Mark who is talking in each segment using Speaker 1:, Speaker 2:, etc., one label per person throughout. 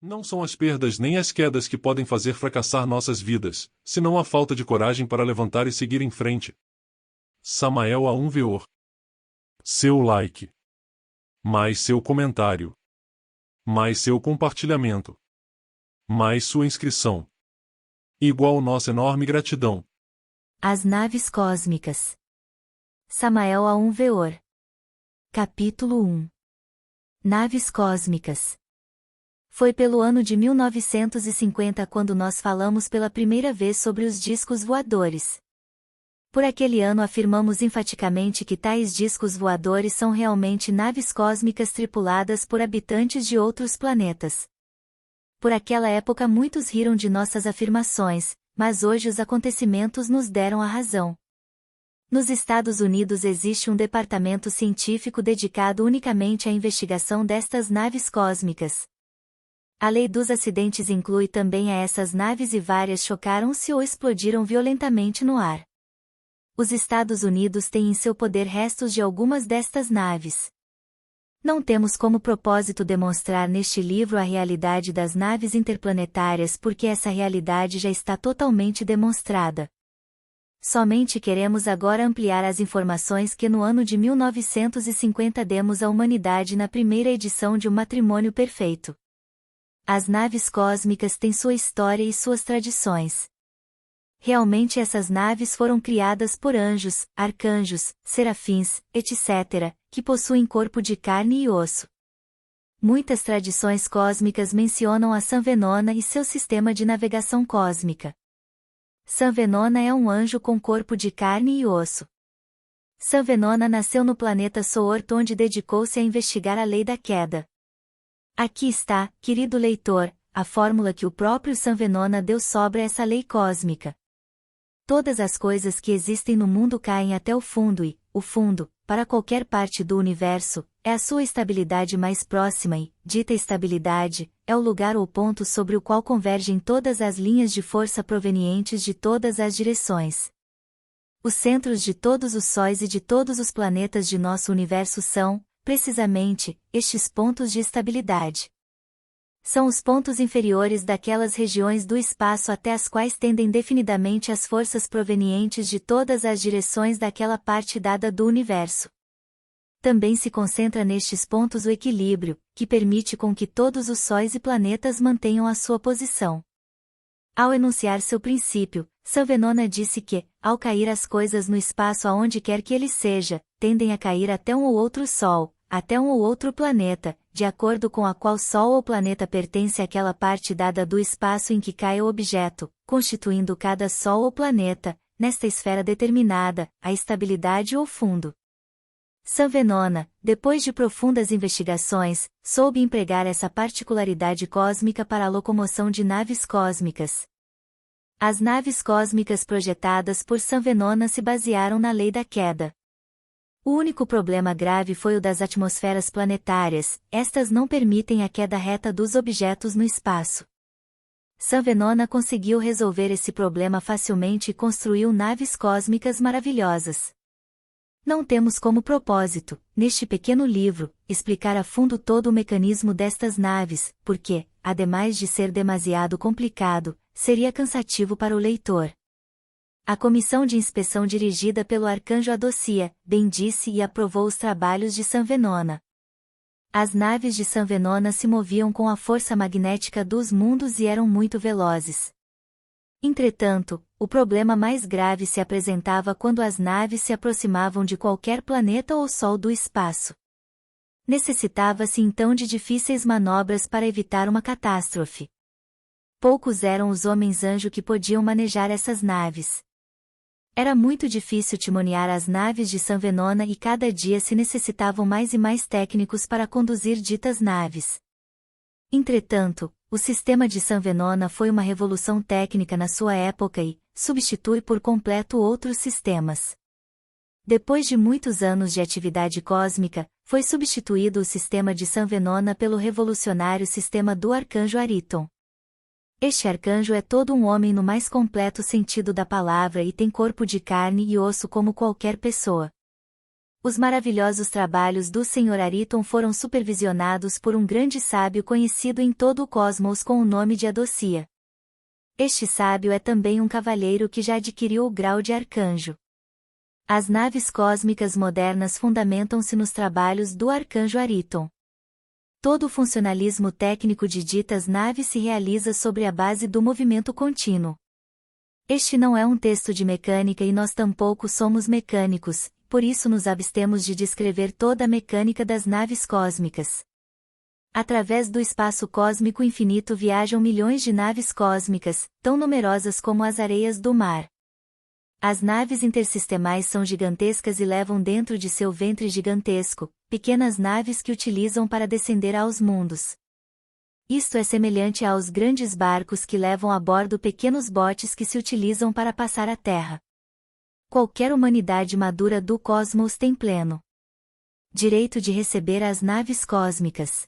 Speaker 1: Não são as perdas nem as quedas que podem fazer fracassar nossas vidas, senão a falta de coragem para levantar e seguir em frente. Samael A1 Veor. Seu like. Mais seu comentário. Mais seu compartilhamento. Mais sua inscrição. Igual nossa enorme gratidão.
Speaker 2: As naves cósmicas. Samael A1 Veor. Capítulo 1. Naves cósmicas. Foi pelo ano de 1950 quando nós falamos pela primeira vez sobre os discos voadores. Por aquele ano afirmamos enfaticamente que tais discos voadores são realmente naves cósmicas tripuladas por habitantes de outros planetas. Por aquela época muitos riram de nossas afirmações, mas hoje os acontecimentos nos deram a razão. Nos Estados Unidos existe um departamento científico dedicado unicamente à investigação destas naves cósmicas. A lei dos acidentes inclui também a essas naves e várias chocaram-se ou explodiram violentamente no ar. Os Estados Unidos têm em seu poder restos de algumas destas naves. Não temos como propósito demonstrar neste livro a realidade das naves interplanetárias porque essa realidade já está totalmente demonstrada. Somente queremos agora ampliar as informações que no ano de 1950 demos à humanidade na primeira edição de O Matrimônio Perfeito. As naves cósmicas têm sua história e suas tradições. Realmente essas naves foram criadas por anjos, arcanjos, serafins, etc., que possuem corpo de carne e osso. Muitas tradições cósmicas mencionam a San Venona e seu sistema de navegação cósmica. San Venona é um anjo com corpo de carne e osso. San Venona nasceu no planeta Soort onde dedicou-se a investigar a lei da queda. Aqui está, querido leitor, a fórmula que o próprio San Venona deu sobre essa lei cósmica. Todas as coisas que existem no mundo caem até o fundo e, o fundo, para qualquer parte do universo, é a sua estabilidade mais próxima e, dita estabilidade, é o lugar ou ponto sobre o qual convergem todas as linhas de força provenientes de todas as direções. Os centros de todos os sóis e de todos os planetas de nosso universo são, precisamente, estes pontos de estabilidade. São os pontos inferiores daquelas regiões do espaço até as quais tendem definidamente as forças provenientes de todas as direções daquela parte dada do universo. Também se concentra nestes pontos o equilíbrio, que permite com que todos os sóis e planetas mantenham a sua posição. Ao enunciar seu princípio, San Venona disse que, ao cair as coisas no espaço aonde quer que ele seja, tendem a cair até um ou outro Sol, até um ou outro planeta, de acordo com a qual Sol ou planeta pertence àquela parte dada do espaço em que cai o objeto, constituindo cada Sol ou planeta, nesta esfera determinada, a estabilidade ou fundo. San Venona, depois de profundas investigações, soube empregar essa particularidade cósmica para a locomoção de naves cósmicas. As naves cósmicas projetadas por San Venona se basearam na lei da queda. O único problema grave foi o das atmosferas planetárias, estas não permitem a queda reta dos objetos no espaço. San Venona conseguiu resolver esse problema facilmente e construiu naves cósmicas maravilhosas. Não temos como propósito, neste pequeno livro, explicar a fundo todo o mecanismo destas naves, porque, ademais de ser demasiado complicado, seria cansativo para o leitor. A comissão de inspeção dirigida pelo arcanjo Adocia, bendisse e aprovou os trabalhos de San Venona. As naves de San Venona se moviam com a força magnética dos mundos e eram muito velozes. Entretanto, o problema mais grave se apresentava quando as naves se aproximavam de qualquer planeta ou sol do espaço. Necessitava-se então de difíceis manobras para evitar uma catástrofe. Poucos eram os homens-anjo que podiam manejar essas naves. Era muito difícil timonear as naves de San Venona e cada dia se necessitavam mais e mais técnicos para conduzir ditas naves. Entretanto, o sistema de San Venona foi uma revolução técnica na sua época e substitui por completo outros sistemas. Depois de muitos anos de atividade cósmica, foi substituído o sistema de San Venona pelo revolucionário sistema do arcanjo Ariton. Este arcanjo é todo um homem no mais completo sentido da palavra e tem corpo de carne e osso como qualquer pessoa. Os maravilhosos trabalhos do Sr. Ayrton foram supervisionados por um grande sábio conhecido em todo o cosmos com o nome de Adocia. Este sábio é também um cavalheiro que já adquiriu o grau de arcanjo. As naves cósmicas modernas fundamentam-se nos trabalhos do arcanjo Ayrton. Todo o funcionalismo técnico de ditas naves se realiza sobre a base do movimento contínuo. Este não é um texto de mecânica e nós tampouco somos mecânicos, por isso nos abstemos de descrever toda a mecânica das naves cósmicas. Através do espaço cósmico infinito viajam milhões de naves cósmicas, tão numerosas como as areias do mar. As naves intersistemais são gigantescas e levam dentro de seu ventre gigantesco, pequenas naves que utilizam para descender aos mundos. Isto é semelhante aos grandes barcos que levam a bordo pequenos botes que se utilizam para passar a Terra. Qualquer humanidade madura do cosmos tem pleno direito de receber as naves cósmicas.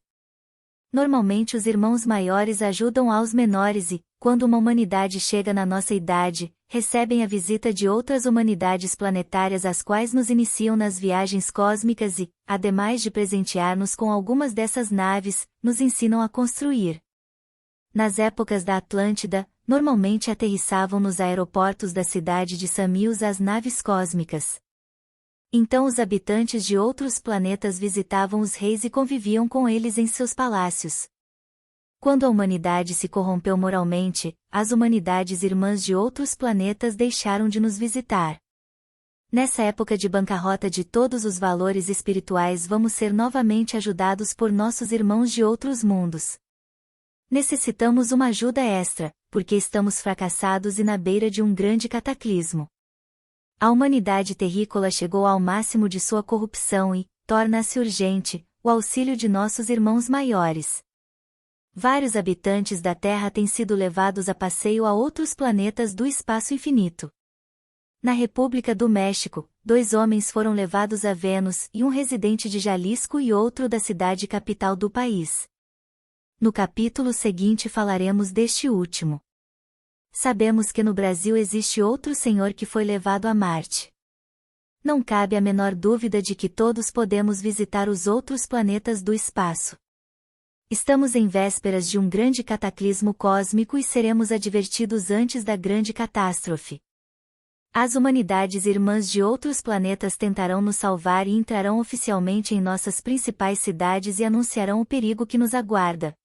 Speaker 2: Normalmente os irmãos maiores ajudam aos menores e, quando uma humanidade chega na nossa idade, recebem a visita de outras humanidades planetárias as quais nos iniciam nas viagens cósmicas e, ademais de presentear-nos com algumas dessas naves, nos ensinam a construir. Nas épocas da Atlântida, normalmente aterrissavam nos aeroportos da cidade de Samius as naves cósmicas. Então os habitantes de outros planetas visitavam os reis e conviviam com eles em seus palácios. Quando a humanidade se corrompeu moralmente, as humanidades irmãs de outros planetas deixaram de nos visitar. Nessa época de bancarrota de todos os valores espirituais vamos ser novamente ajudados por nossos irmãos de outros mundos. Necessitamos uma ajuda extra, porque estamos fracassados e na beira de um grande cataclismo. A humanidade terrícola chegou ao máximo de sua corrupção e, torna-se urgente, o auxílio de nossos irmãos maiores. Vários habitantes da Terra têm sido levados a passeio a outros planetas do espaço infinito. Na República do México, 2 homens foram levados a Vênus e um residente de Jalisco e outro da cidade capital do país. No capítulo seguinte falaremos deste último. Sabemos que no Brasil existe outro senhor que foi levado a Marte. Não cabe a menor dúvida de que todos podemos visitar os outros planetas do espaço. Estamos em vésperas de um grande cataclismo cósmico e seremos advertidos antes da grande catástrofe. As humanidades irmãs de outros planetas tentarão nos salvar e entrarão oficialmente em nossas principais cidades e anunciarão o perigo que nos aguarda.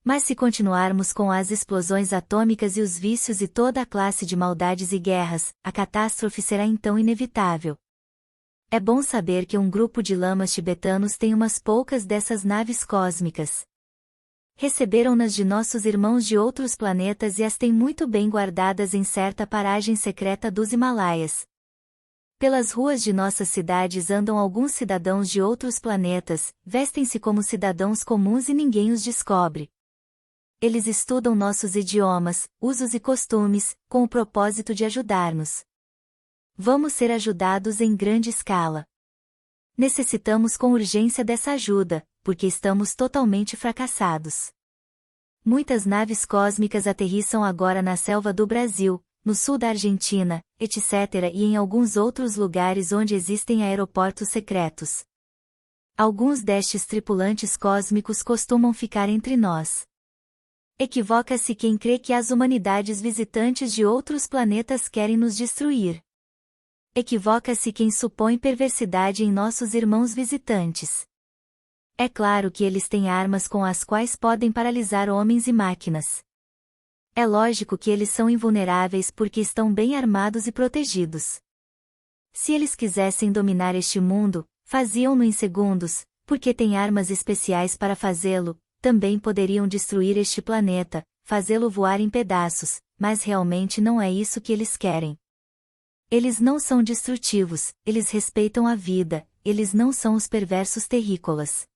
Speaker 2: Mas se continuarmos com as explosões atômicas e os vícios e toda a classe de maldades e guerras, a catástrofe será então inevitável. É bom saber que um grupo de lamas tibetanos tem umas poucas dessas naves cósmicas. Receberam-nas de nossos irmãos de outros planetas e as têm muito bem guardadas em certa paragem secreta dos Himalaias. Pelas ruas de nossas cidades andam alguns cidadãos de outros planetas, vestem-se como cidadãos comuns e ninguém os descobre. Eles estudam nossos idiomas, usos e costumes, com o propósito de ajudar-nos. Vamos ser ajudados em grande escala. Necessitamos com urgência dessa ajuda, porque estamos totalmente fracassados. Muitas naves cósmicas aterrissam agora na selva do Brasil, no sul da Argentina, etc. e em alguns outros lugares onde existem aeroportos secretos. Alguns destes tripulantes cósmicos costumam ficar entre nós. Equivoca-se quem crê que as humanidades visitantes de outros planetas querem nos destruir. Equivoca-se quem supõe perversidade em nossos irmãos visitantes. É claro que eles têm armas com as quais podem paralisar homens e máquinas. É lógico que eles são invulneráveis porque estão bem armados e protegidos. Se eles quisessem dominar este mundo, faziam-no em segundos, porque têm armas especiais para fazê-lo. Também poderiam destruir este planeta, fazê-lo voar em pedaços, mas realmente não é isso que eles querem. Eles não são destrutivos, eles respeitam a vida, eles não são os perversos terrícolas.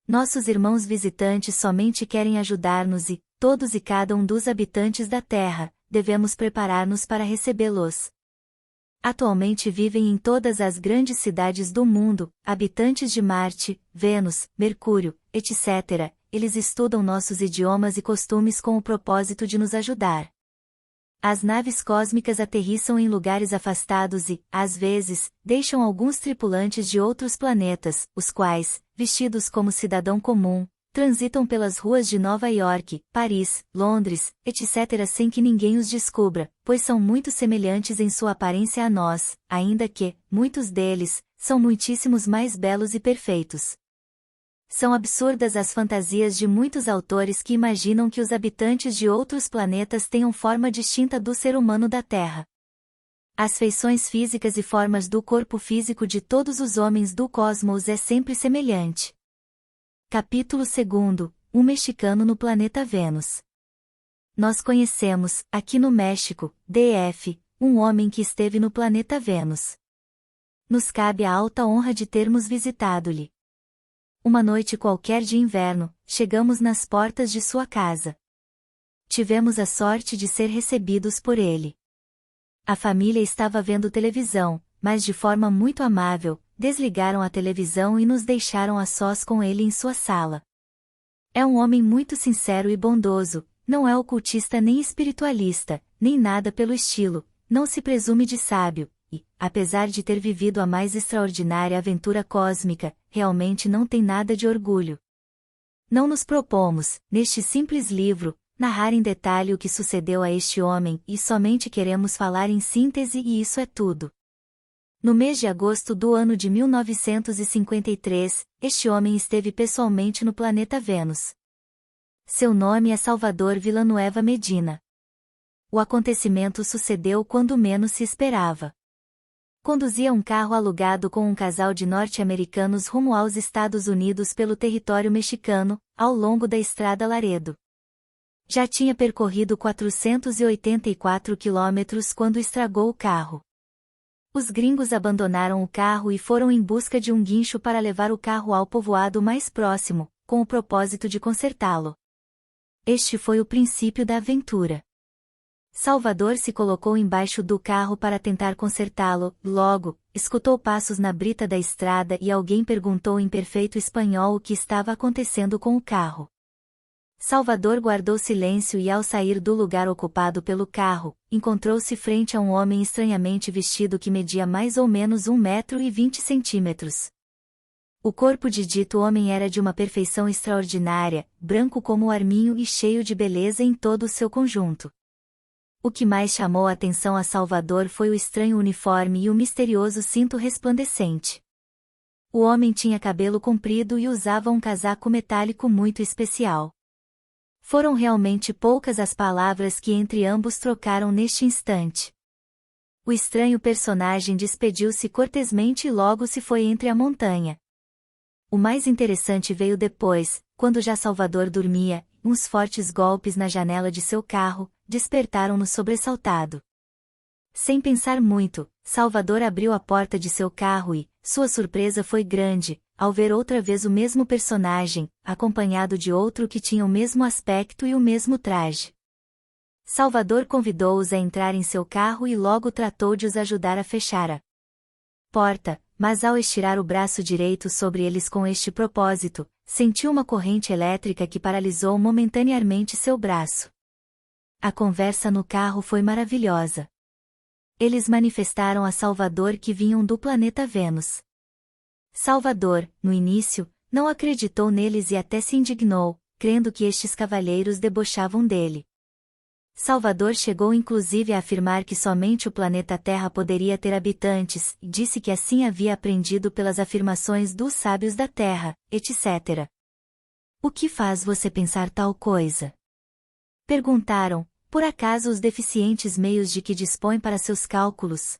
Speaker 2: Nossos irmãos visitantes somente querem ajudar-nos e, todos e cada um dos habitantes da Terra, devemos preparar-nos para recebê-los. Atualmente vivem em todas as grandes cidades do mundo, habitantes de Marte, Vênus, Mercúrio, etc. Eles estudam nossos idiomas e costumes com o propósito de nos ajudar. As naves cósmicas aterrissam em lugares afastados e, às vezes, deixam alguns tripulantes de outros planetas, os quais, vestidos como cidadão comum, transitam pelas ruas de Nova York, Paris, Londres, etc. sem que ninguém os descubra, pois são muito semelhantes em sua aparência a nós, ainda que, muitos deles, são muitíssimos mais belos e perfeitos. São absurdas as fantasias de muitos autores que imaginam que os habitantes de outros planetas tenham forma distinta do ser humano da Terra. As feições físicas e formas do corpo físico de todos os homens do cosmos é sempre semelhante. Capítulo 2. Um mexicano no planeta Vênus. Nós conhecemos, aqui no México, DF, um homem que esteve no planeta Vênus. Nos cabe a alta honra de termos visitado-lhe. Uma noite qualquer de inverno, chegamos nas portas de sua casa. Tivemos a sorte de ser recebidos por ele. A família estava vendo televisão, mas de forma muito amável, desligaram a televisão e nos deixaram a sós com ele em sua sala. É um homem muito sincero e bondoso, não é ocultista nem espiritualista, nem nada pelo estilo, não se presume de sábio, e, apesar de ter vivido a mais extraordinária aventura cósmica, realmente não tem nada de orgulho. Não nos propomos, neste simples livro, narrar em detalhe o que sucedeu a este homem e somente queremos falar em síntese e isso é tudo. No mês de agosto do ano de 1953, este homem esteve pessoalmente no planeta Vênus. Seu nome é Salvador Villanueva Medina. O acontecimento sucedeu quando menos se esperava. Conduzia um carro alugado com um casal de norte-americanos rumo aos Estados Unidos pelo território mexicano, ao longo da Estrada Laredo. Já tinha percorrido 484 quilômetros quando estragou o carro. Os gringos abandonaram o carro e foram em busca de um guincho para levar o carro ao povoado mais próximo, com o propósito de consertá-lo. Este foi o princípio da aventura. Salvador se colocou embaixo do carro para tentar consertá-lo, logo, escutou passos na brita da estrada e alguém perguntou em perfeito espanhol o que estava acontecendo com o carro. Salvador guardou silêncio e ao sair do lugar ocupado pelo carro, encontrou-se frente a um homem estranhamente vestido que media mais ou menos 1,20 m. O corpo de dito homem era de uma perfeição extraordinária, branco como o arminho e cheio de beleza em todo o seu conjunto. O que mais chamou a atenção a Salvador foi o estranho uniforme e o misterioso cinto resplandecente. O homem tinha cabelo comprido e usava um casaco metálico muito especial. Foram realmente poucas as palavras que entre ambos trocaram neste instante. O estranho personagem despediu-se cortesmente e logo se foi entre a montanha. O mais interessante veio depois, quando já Salvador dormia, uns fortes golpes na janela de seu carro despertaram-no sobressaltado. Sem pensar muito, Salvador abriu a porta de seu carro e, sua surpresa foi grande, ao ver outra vez o mesmo personagem, acompanhado de outro que tinha o mesmo aspecto e o mesmo traje. Salvador convidou-os a entrar em seu carro e logo tratou de os ajudar a fechar a porta, mas ao estirar o braço direito sobre eles com este propósito, sentiu uma corrente elétrica que paralisou momentaneamente seu braço. A conversa no carro foi maravilhosa. Eles manifestaram a Salvador que vinham do planeta Vênus. Salvador, no início, não acreditou neles e até se indignou, crendo que estes cavalheiros debochavam dele. Salvador chegou inclusive a afirmar que somente o planeta Terra poderia ter habitantes, e disse que assim havia aprendido pelas afirmações dos sábios da Terra, etc. O que faz você pensar tal coisa? Perguntaram, por acaso os deficientes meios de que dispõe para seus cálculos?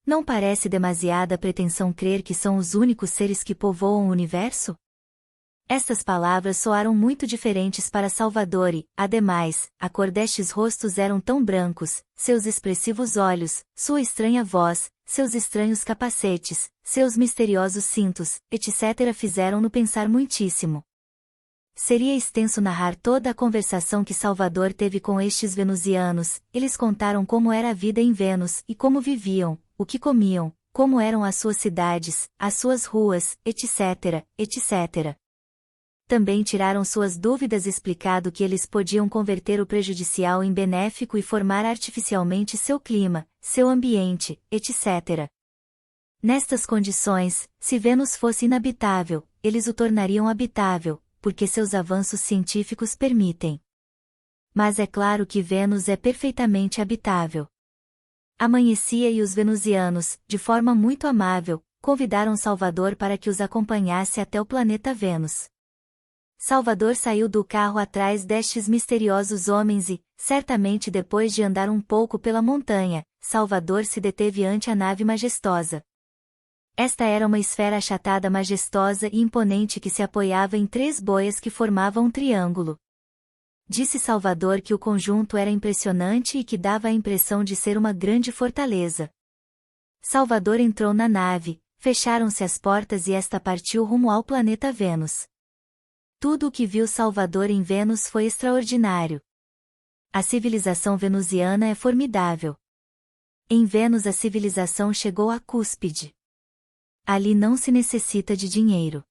Speaker 2: Não parece demasiada pretensão crer que são os únicos seres que povoam o universo? Estas palavras soaram muito diferentes para Salvador e, ademais, a cor destes rostos eram tão brancos, seus expressivos olhos, sua estranha voz, seus estranhos capacetes, seus misteriosos cintos, etc. fizeram-no pensar muitíssimo. Seria extenso narrar toda a conversação que Salvador teve com estes venusianos. Eles contaram como era a vida em Vênus e como viviam, o que comiam, como eram as suas cidades, as suas ruas, etc., etc. também tiraram suas dúvidas explicado que eles podiam converter o prejudicial em benéfico e formar artificialmente seu clima, seu ambiente, etc. Nestas condições, se Vênus fosse inabitável, eles o tornariam habitável, porque seus avanços científicos permitem. Mas é claro que Vênus é perfeitamente habitável. Amanhecia e os venusianos, de forma muito amável, convidaram Salvador para que os acompanhasse até o planeta Vênus. Salvador saiu do carro atrás destes misteriosos homens e, certamente depois de andar um pouco pela montanha, Salvador se deteve ante a nave majestosa. Esta era uma esfera achatada majestosa e imponente que se apoiava em 3 boias que formavam um triângulo. Disse Salvador que o conjunto era impressionante e que dava a impressão de ser uma grande fortaleza. Salvador entrou na nave, fecharam-se as portas e esta partiu rumo ao planeta Vênus. Tudo o que viu Salvador em Vênus foi extraordinário. A civilização venusiana é formidável. Em Vênus a civilização chegou à cúspide. Ali não se necessita de dinheiro.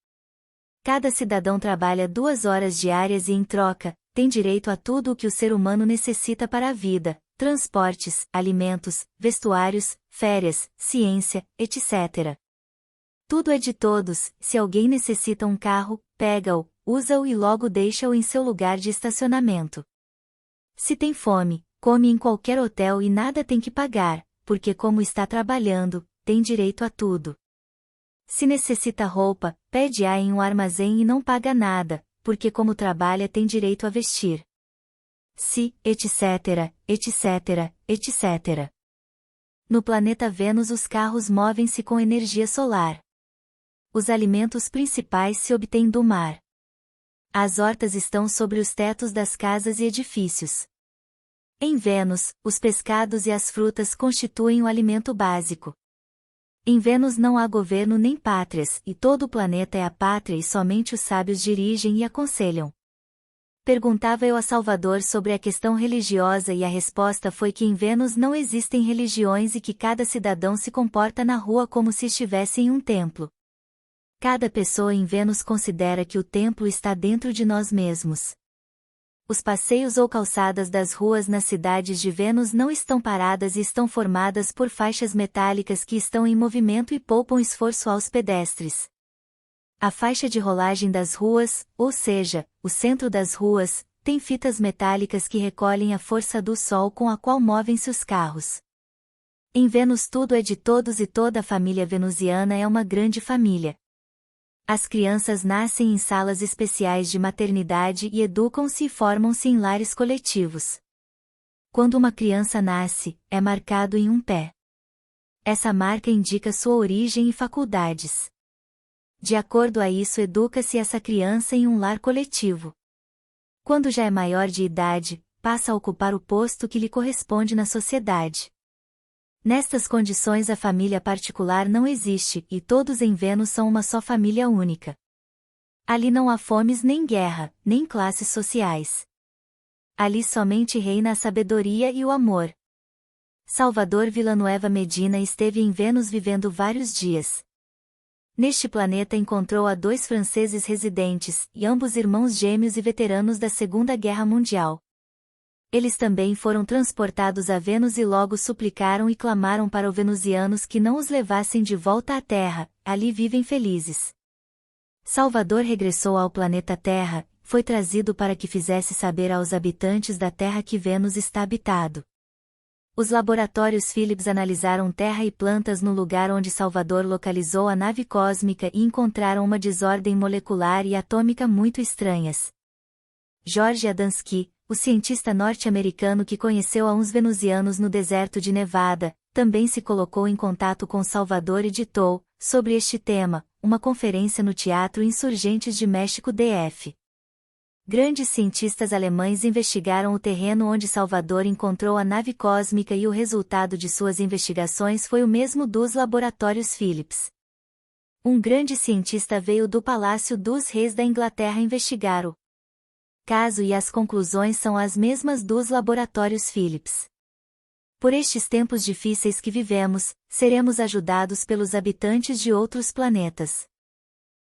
Speaker 2: Cada cidadão trabalha 2 horas diárias e em troca, tem direito a tudo o que o ser humano necessita para a vida, transportes, alimentos, vestuários, férias, ciência, etc. Tudo é de todos, se alguém necessita um carro, pega-o, usa-o e logo deixa-o em seu lugar de estacionamento. Se tem fome, come em qualquer hotel e nada tem que pagar, porque como está trabalhando, tem direito a tudo. Se necessita roupa, pede-a em um armazém e não paga nada, porque como trabalha tem direito a vestir. Se, etc., etc., etc. No planeta Vênus os carros movem-se com energia solar. Os alimentos principais se obtêm do mar. As hortas estão sobre os tetos das casas e edifícios. Em Vênus, os pescados e as frutas constituem o alimento básico. Em Vênus não há governo nem pátrias, e todo o planeta é a pátria e somente os sábios dirigem e aconselham. Perguntava eu a Salvador sobre a questão religiosa e a resposta foi que em Vênus não existem religiões e que cada cidadão se comporta na rua como se estivesse em um templo. Cada pessoa em Vênus considera que o templo está dentro de nós mesmos. Os passeios ou calçadas das ruas nas cidades de Vênus não estão paradas e estão formadas por faixas metálicas que estão em movimento e poupam esforço aos pedestres. A faixa de rolagem das ruas, ou seja, o centro das ruas, tem fitas metálicas que recolhem a força do sol com a qual movem-se os carros. Em Vênus tudo é de todos e toda a família venusiana é uma grande família. As crianças nascem em salas especiais de maternidade e educam-se e formam-se em lares coletivos. Quando uma criança nasce, é marcado em um pé. Essa marca indica sua origem e faculdades. De acordo a isso educa-se essa criança em um lar coletivo. Quando já é maior de idade, passa a ocupar o posto que lhe corresponde na sociedade. Nestas condições a família particular não existe e todos em Vênus são uma só família única. Ali não há fomes nem guerra, nem classes sociais. Ali somente reina a sabedoria e o amor. Salvador Villanueva Medina esteve em Vênus vivendo vários dias. Neste planeta encontrou a 2 franceses residentes, e ambos irmãos gêmeos e veteranos da Segunda Guerra Mundial. Eles também foram transportados a Vênus e logo suplicaram e clamaram para os venusianos que não os levassem de volta à Terra, ali vivem felizes. Salvador regressou ao planeta Terra, foi trazido para que fizesse saber aos habitantes da Terra que Vênus está habitado. Os laboratórios Phillips analisaram terra e plantas no lugar onde Salvador localizou a nave cósmica e encontraram uma desordem molecular e atômica muito estranhas. George Adamski, o cientista norte-americano que conheceu a uns venusianos no deserto de Nevada, também se colocou em contato com Salvador e ditou, sobre este tema, uma conferência no Teatro Insurgentes de México DF. Grandes cientistas alemães investigaram o terreno onde Salvador encontrou a nave cósmica e o resultado de suas investigações foi o mesmo dos laboratórios Phillips. Um grande cientista veio do Palácio dos Reis da Inglaterra investigar o caso e as conclusões são as mesmas dos laboratórios Phillips. Por estes tempos difíceis que vivemos, seremos ajudados pelos habitantes de outros planetas.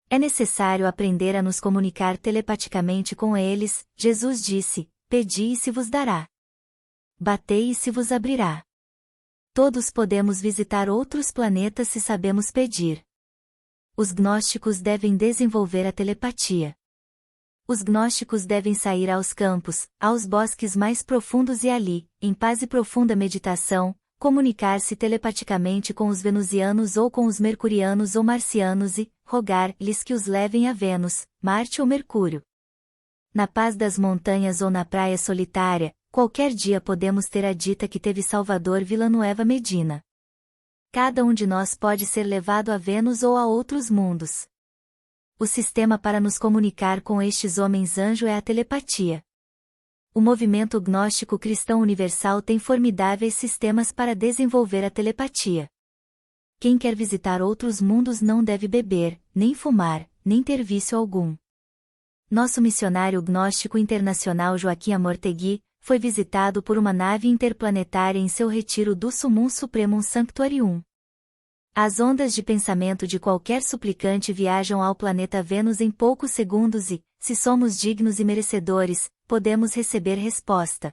Speaker 2: É necessário aprender a nos comunicar telepaticamente com eles. Jesus disse: Pedi e se vos dará. Batei e se vos abrirá. Todos podemos visitar outros planetas se sabemos pedir. Os gnósticos devem desenvolver a telepatia. Os gnósticos devem sair aos campos, aos bosques mais profundos e ali, em paz e profunda meditação, comunicar-se telepaticamente com os venusianos ou com os mercurianos ou marcianos e rogar-lhes que os levem a Vênus, Marte ou Mercúrio. Na paz das montanhas ou na praia solitária, qualquer dia podemos ter a dita que teve Salvador Villanueva Medina. Cada um de nós pode ser levado a Vênus ou a outros mundos. O sistema para nos comunicar com estes homens-anjo é a telepatia. O movimento gnóstico cristão universal tem formidáveis sistemas para desenvolver a telepatia. Quem quer visitar outros mundos não deve beber, nem fumar, nem ter vício algum. Nosso missionário gnóstico internacional Joaquim Amortegui foi visitado por uma nave interplanetária em seu retiro do Summum Supremum Sanctuarium. As ondas de pensamento de qualquer suplicante viajam ao planeta Vênus em poucos segundos e, se somos dignos e merecedores, podemos receber resposta.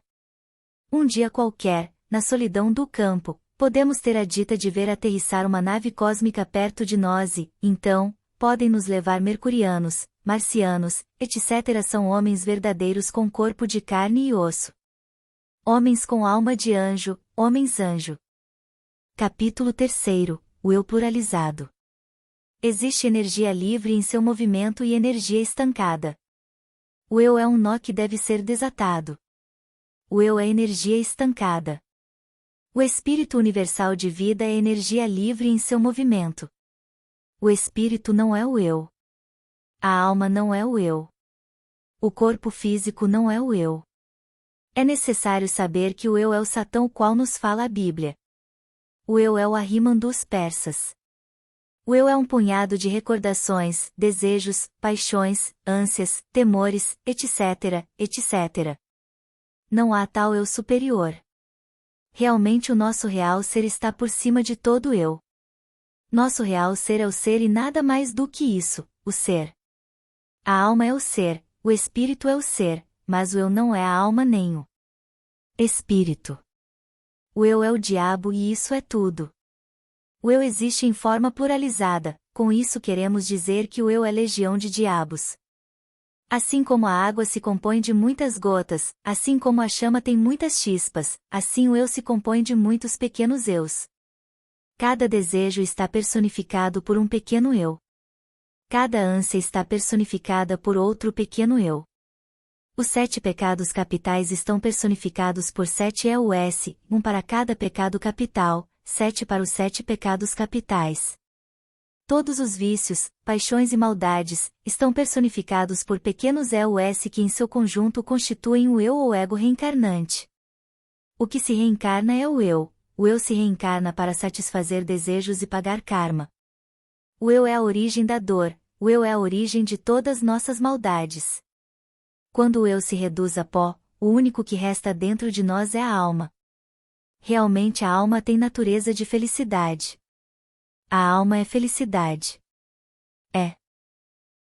Speaker 2: Um dia qualquer, na solidão do campo, podemos ter a dita de ver aterrissar uma nave cósmica perto de nós e, então, podem nos levar mercurianos, marcianos, etc. São homens verdadeiros com corpo de carne e osso. Homens com alma de anjo, homens-anjo. Capítulo 3. O eu pluralizado. Existe energia livre em seu movimento e energia estancada. O eu é um nó que deve ser desatado. O eu é energia estancada. O espírito universal de vida é energia livre em seu movimento. O espírito não é o eu. A alma não é o eu. O corpo físico não é o eu. É necessário saber que o eu é o Satã, o qual nos fala a Bíblia. O eu é o Ahriman dos persas. O eu é um punhado de recordações, desejos, paixões, ânsias, temores, etc., etc. Não há tal eu superior. Realmente o nosso real ser está por cima de todo eu. Nosso real ser é o ser e nada mais do que isso, o ser. A alma é o ser, o espírito é o ser, mas o eu não é a alma nem o espírito. O eu é o diabo e isso é tudo. O eu existe em forma pluralizada, com isso queremos dizer que o eu é legião de diabos. Assim como a água se compõe de muitas gotas, assim como a chama tem muitas chispas, assim o eu se compõe de muitos pequenos eus. Cada desejo está personificado por um pequeno eu. Cada ânsia está personificada por outro pequeno eu. Os 7 pecados capitais estão personificados por 7 EUS, um para cada pecado capital, 7 para os 7 pecados capitais. Todos os vícios, paixões e maldades, estão personificados por pequenos EUS que em seu conjunto constituem o eu ou ego reencarnante. O que se reencarna é o eu se reencarna para satisfazer desejos e pagar karma. O eu é a origem da dor, o eu é a origem de todas nossas maldades. Quando o eu se reduz a pó, o único que resta dentro de nós é a alma. Realmente a alma tem natureza de felicidade. A alma é felicidade. É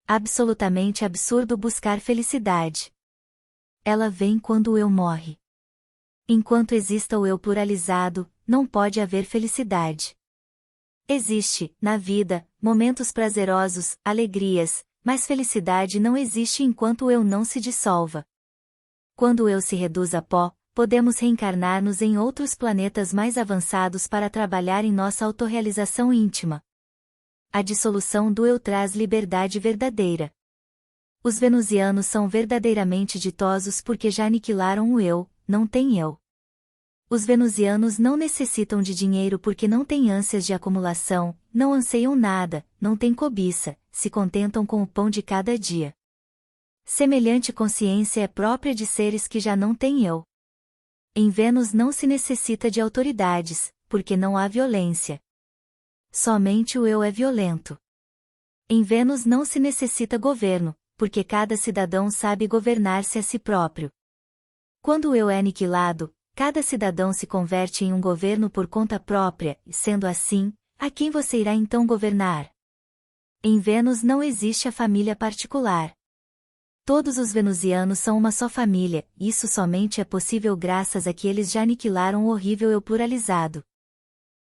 Speaker 2: absolutamente absurdo buscar felicidade. Ela vem quando o eu morre. Enquanto exista o eu pluralizado, não pode haver felicidade. Existe, na vida, momentos prazerosos, alegrias, mas felicidade não existe enquanto o eu não se dissolva. Quando o eu se reduz a pó, podemos reencarnar-nos em outros planetas mais avançados para trabalhar em nossa autorrealização íntima. A dissolução do eu traz liberdade verdadeira. Os venusianos são verdadeiramente ditosos porque já aniquilaram o eu, não tem eu. Os venusianos não necessitam de dinheiro porque não têm ânsias de acumulação, não anseiam nada, não têm cobiça, se contentam com o pão de cada dia. Semelhante consciência é própria de seres que já não têm eu. Em Vênus não se necessita de autoridades, porque não há violência. Somente o eu é violento. Em Vênus não se necessita governo, porque cada cidadão sabe governar-se a si próprio. Quando o eu é aniquilado, cada cidadão se converte em um governo por conta própria, e sendo assim, a quem você irá então governar? Em Vênus não existe a família particular. Todos os venusianos são uma só família, e isso somente é possível graças a que eles já aniquilaram o horrível eu pluralizado.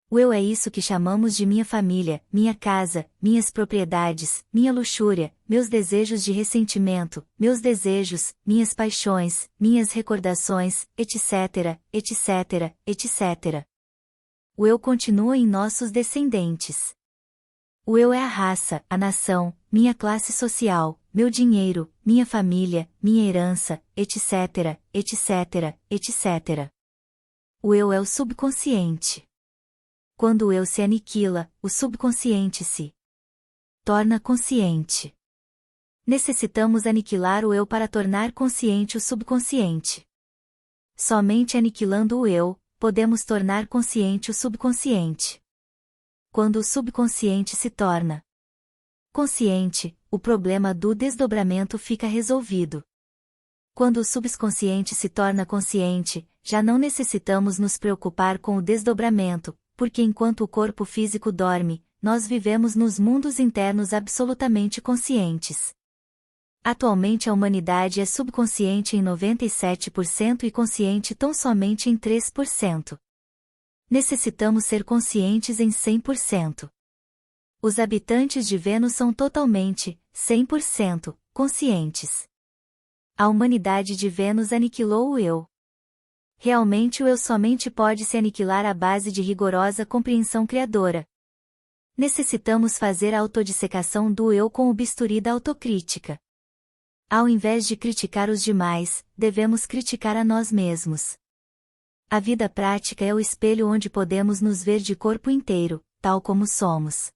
Speaker 2: O eu é isso que chamamos de minha família, minha casa, minhas propriedades, minha luxúria, meus desejos de ressentimento, meus desejos, minhas paixões, minhas recordações, etc., etc., etc. O eu continua em nossos descendentes. O eu é a raça, a nação, minha classe social, meu dinheiro, minha família, minha herança, etc., etc., etc. O eu é o subconsciente. Quando o eu se aniquila, o subconsciente se torna consciente. Necessitamos aniquilar o eu para tornar consciente o subconsciente. Somente aniquilando o eu, podemos tornar consciente o subconsciente. Quando o subconsciente se torna consciente, o problema do desdobramento fica resolvido. Quando o subconsciente se torna consciente, já não necessitamos nos preocupar com o desdobramento, porque enquanto o corpo físico dorme, nós vivemos nos mundos internos absolutamente conscientes. Atualmente a humanidade é subconsciente em 97% e consciente tão somente em 3%. Necessitamos ser conscientes em 100%. Os habitantes de Vênus são totalmente, 100%, conscientes. A humanidade de Vênus aniquilou o eu. Realmente o eu somente pode se aniquilar à base de rigorosa compreensão criadora. Necessitamos fazer a autodissecação do eu com o bisturi da autocrítica. Ao invés de criticar os demais, devemos criticar a nós mesmos. A vida prática é o espelho onde podemos nos ver de corpo inteiro, tal como somos.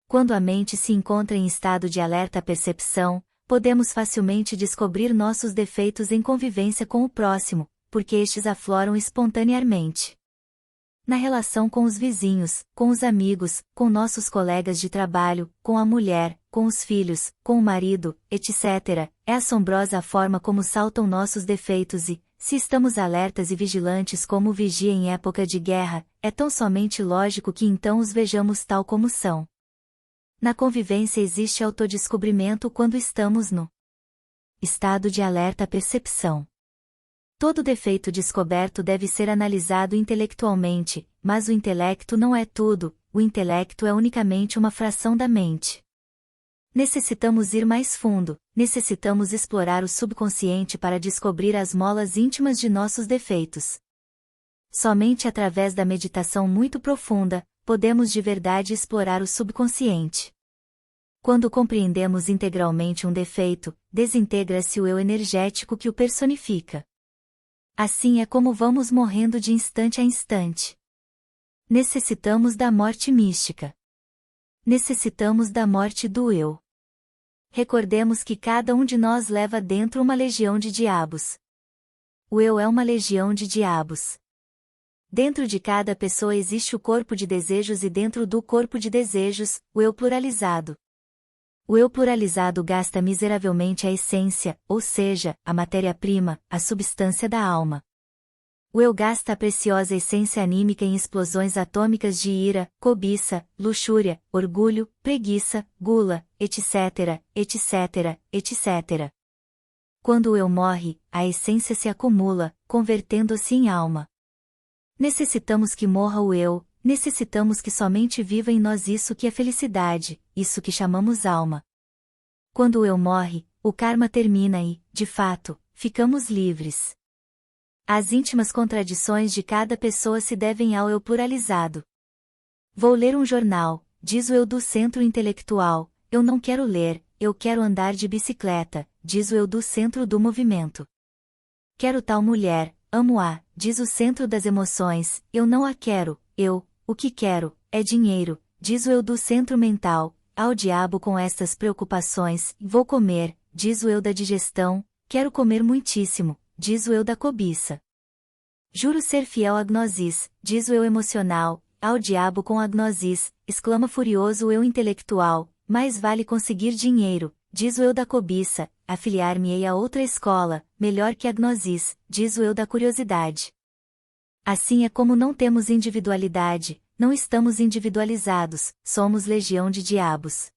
Speaker 2: Quando a mente se encontra em estado de alerta percepção, podemos facilmente descobrir nossos defeitos em convivência com o próximo, porque estes afloram espontaneamente. Na relação com os vizinhos, com os amigos, com nossos colegas de trabalho, com a mulher, com os filhos, com o marido, etc., é assombrosa a forma como saltam nossos defeitos e, se estamos alertas e vigilantes como o vigia em época de guerra, é tão somente lógico que então os vejamos tal como são. Na convivência existe autodescobrimento quando estamos no estado de alerta percepção. Todo defeito descoberto deve ser analisado intelectualmente, mas o intelecto não é tudo, o intelecto é unicamente uma fração da mente. Necessitamos ir mais fundo, necessitamos explorar o subconsciente para descobrir as molas íntimas de nossos defeitos. Somente através da meditação muito profunda, podemos de verdade explorar o subconsciente. Quando compreendemos integralmente um defeito, desintegra-se o eu energético que o personifica. Assim é como vamos morrendo de instante a instante. Necessitamos da morte mística. Necessitamos da morte do eu. Recordemos que cada um de nós leva dentro uma legião de diabos. O eu é uma legião de diabos. Dentro de cada pessoa existe o corpo de desejos e dentro do corpo de desejos, o eu pluralizado. O eu pluralizado gasta miseravelmente a essência, ou seja, a matéria-prima, a substância da alma. O eu gasta a preciosa essência anímica em explosões atômicas de ira, cobiça, luxúria, orgulho, preguiça, gula, etc., etc., etc. Quando o eu morre, a essência se acumula, convertendo-se em alma. Necessitamos que morra o eu, necessitamos que somente viva em nós isso que é felicidade, isso que chamamos alma. Quando o eu morre, o karma termina e, de fato, ficamos livres. As íntimas contradições de cada pessoa se devem ao eu pluralizado. Vou ler um jornal, diz o eu do centro intelectual, eu não quero ler, eu quero andar de bicicleta, diz o eu do centro do movimento. Quero tal mulher, amo-a, diz o centro das emoções, eu não a quero, o que quero, é dinheiro, diz o eu do centro mental, ao diabo com estas preocupações, vou comer, diz o eu da digestão, quero comer muitíssimo, diz o eu da cobiça. Juro ser fiel à gnosis, diz o eu emocional, ao diabo com a gnosis, exclama furioso o eu intelectual, mais vale conseguir dinheiro, diz o eu da cobiça, afiliar-me-ei a outra escola, melhor que a gnosis, diz o eu da curiosidade. Assim é como não temos individualidade, não estamos individualizados, somos legião de diabos.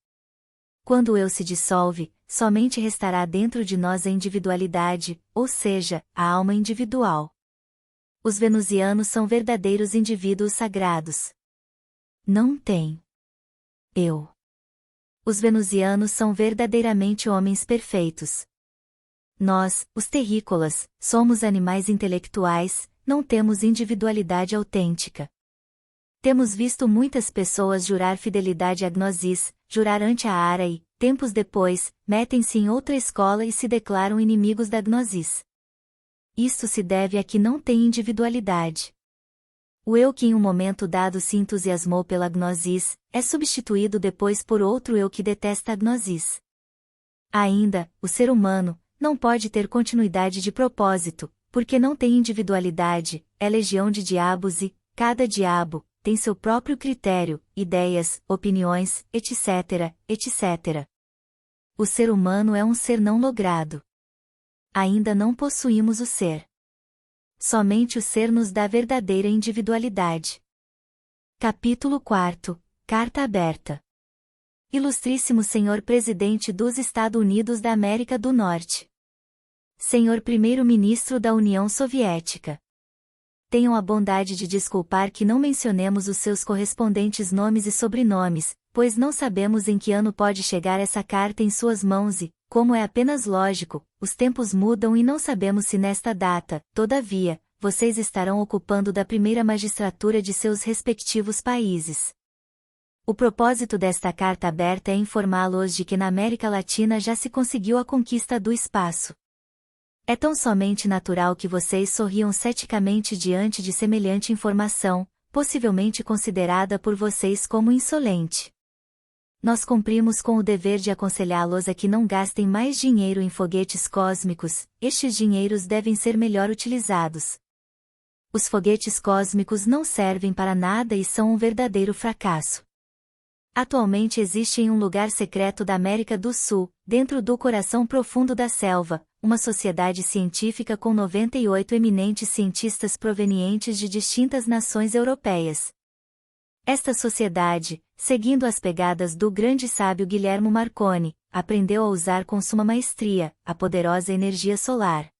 Speaker 2: Quando o eu se dissolve, somente restará dentro de nós a individualidade, ou seja, a alma individual. Os venusianos são verdadeiros indivíduos sagrados. Não têm eu. Os venusianos são verdadeiramente homens perfeitos. Nós, os terrícolas, somos animais intelectuais, não temos individualidade autêntica. Temos visto muitas pessoas jurar fidelidade à Gnosis, jurar ante a Ara e, tempos depois, metem-se em outra escola e se declaram inimigos da Gnosis. Isto se deve a que não têm individualidade. O eu que em um momento dado se entusiasmou pela Gnosis, é substituído depois por outro eu que detesta a Gnosis. Ainda, o ser humano não pode ter continuidade de propósito, porque não tem individualidade, é legião de diabos e, cada diabo, tem seu próprio critério, ideias, opiniões, etc., etc. O ser humano é um ser não logrado. Ainda não possuímos o ser. Somente o ser nos dá verdadeira individualidade. Capítulo 4 – Carta aberta. Ilustríssimo Senhor Presidente dos Estados Unidos da América do Norte. Senhor Primeiro-Ministro da União Soviética. Tenham a bondade de desculpar que não mencionemos os seus correspondentes nomes e sobrenomes, pois não sabemos em que ano pode chegar essa carta em suas mãos e, como é apenas lógico, os tempos mudam e não sabemos se nesta data, todavia, vocês estarão ocupando da primeira magistratura de seus respectivos países. O propósito desta carta aberta é informá-los de que na América Latina já se conseguiu a conquista do espaço. É tão somente natural que vocês sorriam ceticamente diante de semelhante informação, possivelmente considerada por vocês como insolente. Nós cumprimos com o dever de aconselhá-los a que não gastem mais dinheiro em foguetes cósmicos, estes dinheiros devem ser melhor utilizados. Os foguetes cósmicos não servem para nada e são um verdadeiro fracasso. Atualmente existe em um lugar secreto da América do Sul, dentro do coração profundo da selva, uma sociedade científica com 98 eminentes cientistas provenientes de distintas nações europeias. Esta sociedade, seguindo as pegadas do grande sábio Guilherme Marconi, aprendeu a usar com suma maestria a poderosa energia solar.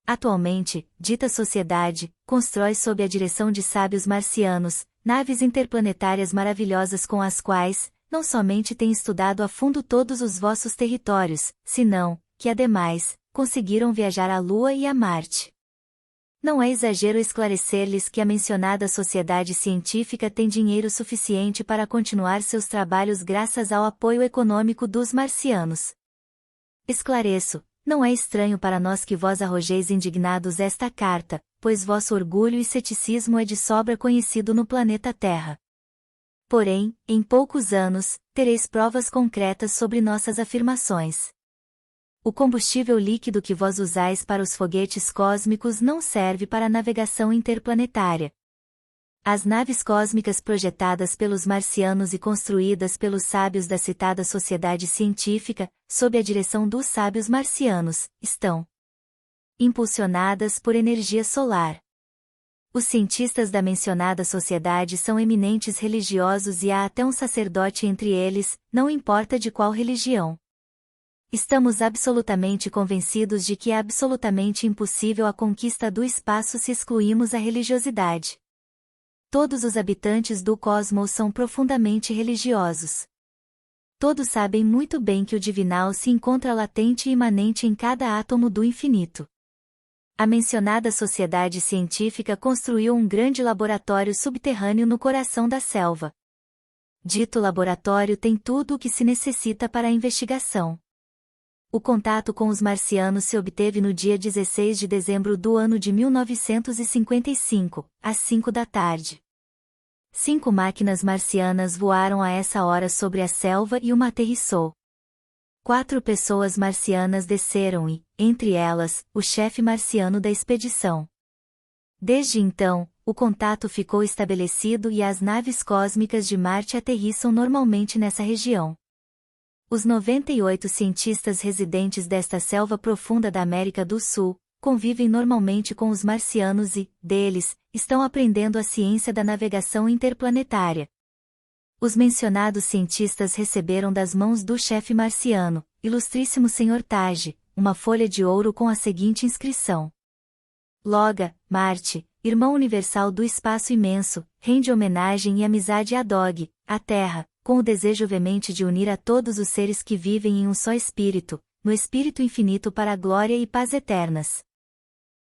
Speaker 2: Atualmente, dita sociedade constrói sob a direção de sábios marcianos, naves interplanetárias maravilhosas com as quais, não somente tem estudado a fundo todos os vossos territórios, senão, que ademais, conseguiram viajar à Lua e a Marte. Não é exagero esclarecer-lhes que a mencionada sociedade científica tem dinheiro suficiente para continuar seus trabalhos graças ao apoio econômico dos marcianos. Esclareço, não é estranho para nós que vós arrojeis indignados esta carta, pois vosso orgulho e ceticismo é de sobra conhecido no planeta Terra. Porém, em poucos anos, tereis provas concretas sobre nossas afirmações. O combustível líquido que vós usais para os foguetes cósmicos não serve para a navegação interplanetária. As naves cósmicas projetadas pelos marcianos e construídas pelos sábios da citada sociedade científica, sob a direção dos sábios marcianos, estão impulsionadas por energia solar. Os cientistas da mencionada sociedade são eminentes religiosos e há até um sacerdote entre eles, não importa de qual religião. Estamos absolutamente convencidos de que é absolutamente impossível a conquista do espaço se excluirmos a religiosidade. Todos os habitantes do cosmos são profundamente religiosos. Todos sabem muito bem que o divinal se encontra latente e imanente em cada átomo do infinito. A mencionada sociedade científica construiu um grande laboratório subterrâneo no coração da selva. Dito laboratório tem tudo o que se necessita para a investigação. O contato com os marcianos se obteve no dia 16 de dezembro do ano de 1955, às 5 da tarde. 5 máquinas marcianas voaram a essa hora sobre a selva e uma aterrissou. 4 pessoas marcianas desceram e, entre elas, o chefe marciano da expedição. Desde então, o contato ficou estabelecido e as naves cósmicas de Marte aterrissam normalmente nessa região. Os 98 cientistas residentes desta selva profunda da América do Sul convivem normalmente com os marcianos e, deles, estão aprendendo a ciência da navegação interplanetária. Os mencionados cientistas receberam das mãos do chefe marciano, Ilustríssimo Sr. Taj, uma folha de ouro com a seguinte inscrição: Loga, Marte, irmão universal do espaço imenso, rende homenagem e amizade a Dog, a Terra, com o desejo veemente de unir a todos os seres que vivem em um só espírito, no espírito infinito para a glória e paz eternas.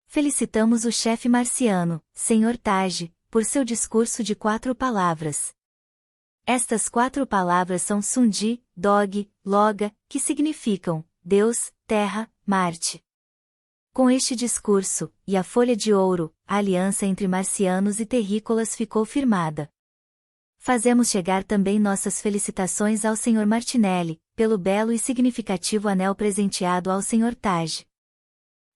Speaker 2: Felicitamos o chefe marciano, Sr. Taj, por seu discurso de 4 palavras. Estas 4 palavras são Sundi, Dog, Loga, que significam Deus, Terra, Marte. Com este discurso, e a folha de ouro, a aliança entre marcianos e terrícolas ficou firmada. Fazemos chegar também nossas felicitações ao Sr. Martinelli, pelo belo e significativo anel presenteado ao Sr. Taj.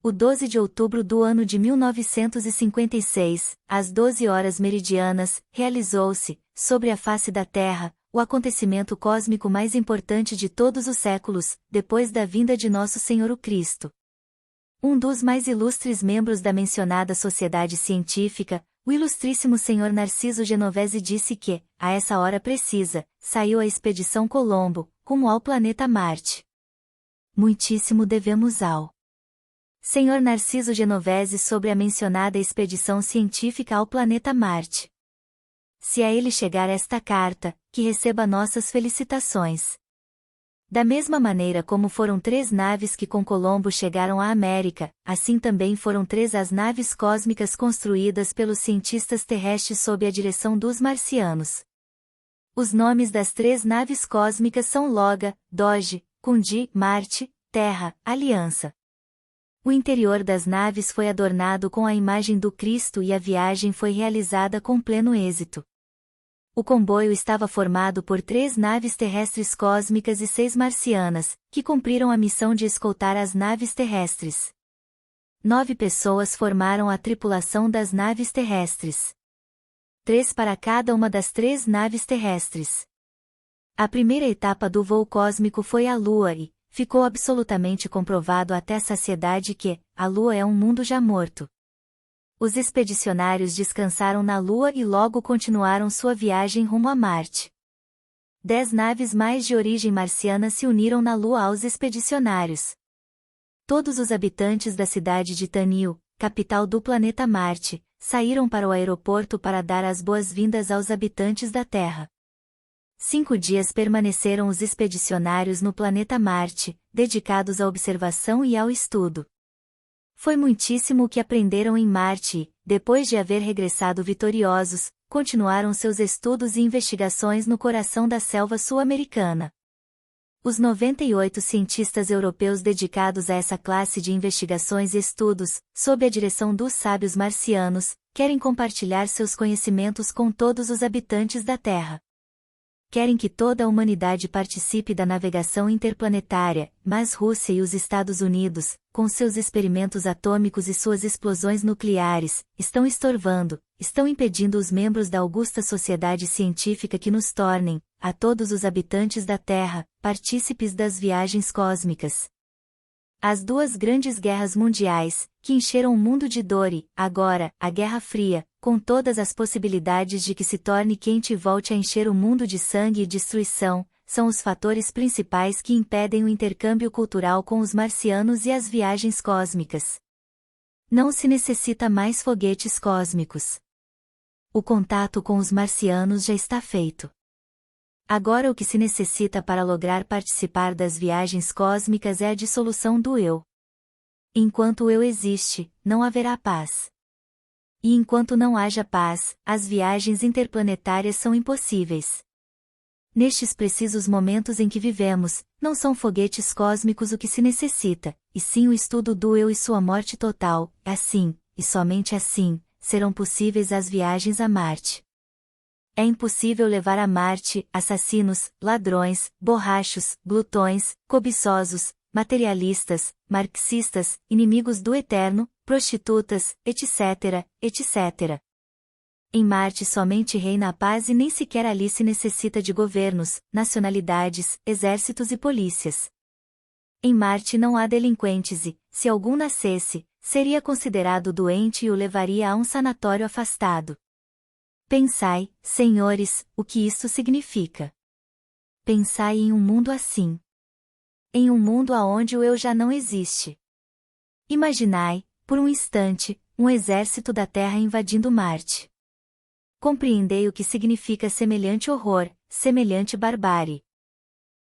Speaker 2: O 12 de outubro do ano de 1956, às 12 horas meridianas, realizou-se, sobre a face da Terra, o acontecimento cósmico mais importante de todos os séculos, depois da vinda de Nosso Senhor o Cristo. Um dos mais ilustres membros da mencionada sociedade científica, o ilustríssimo Sr. Narciso Genovese disse que, a essa hora precisa, saiu a expedição Colombo, rumo ao planeta Marte. Muitíssimo devemos ao Sr. Narciso Genovese sobre a mencionada expedição científica ao planeta Marte. Se a ele chegar esta carta, que receba nossas felicitações. Da mesma maneira como foram 3 naves que com Colombo chegaram à América, assim também foram 3 as naves cósmicas construídas pelos cientistas terrestres sob a direção dos marcianos. Os nomes das 3 naves cósmicas são Loga, Doge, Kundi, Marte, Terra, Aliança. O interior das naves foi adornado com a imagem do Cristo e a viagem foi realizada com pleno êxito. O comboio estava formado por 3 naves terrestres cósmicas e 6 marcianas, que cumpriram a missão de escoltar as naves terrestres. 9 pessoas formaram a tripulação das naves terrestres. 3 para cada uma das 3 naves terrestres. A primeira etapa do voo cósmico foi a Lua e ficou absolutamente comprovado até a saciedade que a Lua é um mundo já morto. Os expedicionários descansaram na Lua e logo continuaram sua viagem rumo a Marte. 10 naves mais de origem marciana se uniram na Lua aos expedicionários. Todos os habitantes da cidade de Tanil, capital do planeta Marte, saíram para o aeroporto para dar as boas-vindas aos habitantes da Terra. 5 dias permaneceram os expedicionários no planeta Marte, dedicados à observação e ao estudo. Foi muitíssimo o que aprenderam em Marte e, depois de haver regressado vitoriosos, continuaram seus estudos e investigações no coração da selva sul-americana. Os 98 cientistas europeus dedicados a essa classe de investigações e estudos, sob a direção dos sábios marcianos, querem compartilhar seus conhecimentos com todos os habitantes da Terra. Querem que toda a humanidade participe da navegação interplanetária, mas Rússia e os Estados Unidos, com seus experimentos atômicos e suas explosões nucleares, estão estorvando, estão impedindo os membros da augusta sociedade científica que nos tornem, a todos os habitantes da Terra, partícipes das viagens cósmicas. As 2 grandes guerras mundiais, que encheram o mundo de dor e, agora, a Guerra Fria, com todas as possibilidades de que se torne quente e volte a encher o mundo de sangue e destruição, são os fatores principais que impedem o intercâmbio cultural com os marcianos e as viagens cósmicas. Não se necessita mais foguetes cósmicos. O contato com os marcianos já está feito. Agora o que se necessita para lograr participar das viagens cósmicas é a dissolução do eu. Enquanto o eu existe, não haverá paz. E enquanto não haja paz, as viagens interplanetárias são impossíveis. Nestes precisos momentos em que vivemos, não são foguetes cósmicos o que se necessita, e sim o estudo do eu e sua morte total. Assim, e somente assim, serão possíveis as viagens a Marte. É impossível levar a Marte assassinos, ladrões, borrachos, glutões, cobiçosos, materialistas, marxistas, inimigos do eterno, prostitutas, etc., etc. Em Marte somente reina a paz e nem sequer ali se necessita de governos, nacionalidades, exércitos e polícias. Em Marte não há delinquentes e, se algum nascesse, seria considerado doente e o levaria a um sanatório afastado. Pensai, senhores, o que isto significa. Pensai em um mundo assim. Em um mundo aonde o eu já não existe. Imaginai, por um instante, um exército da Terra invadindo Marte. Compreendei o que significa semelhante horror, semelhante barbárie.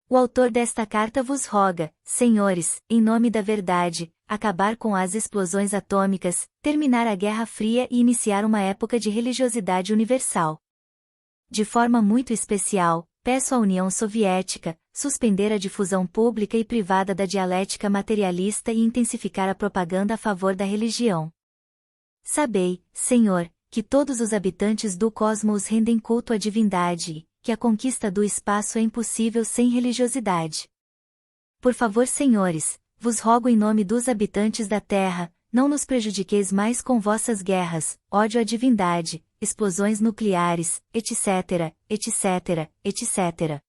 Speaker 2: O autor desta carta vos roga, senhores, em nome da verdade, acabar com as explosões atômicas, terminar a Guerra Fria e iniciar uma época de religiosidade universal. De forma muito especial, peço à União Soviética, suspender a difusão pública e privada da dialética materialista e intensificar a propaganda a favor da religião. Sabei, Senhor, que todos os habitantes do cosmos rendem culto à divindade e que a conquista do espaço é impossível sem religiosidade. Por favor, senhores, vos rogo em nome dos habitantes da Terra, não nos prejudiqueis mais com vossas guerras, ódio à divindade, explosões nucleares, etc., etc., etc.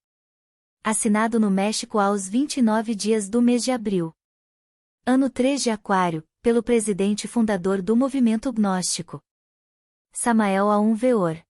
Speaker 2: Assinado no México aos 29 dias do mês de abril. Ano 3 de Aquário, pelo presidente fundador do movimento gnóstico. Samael Aun Weor.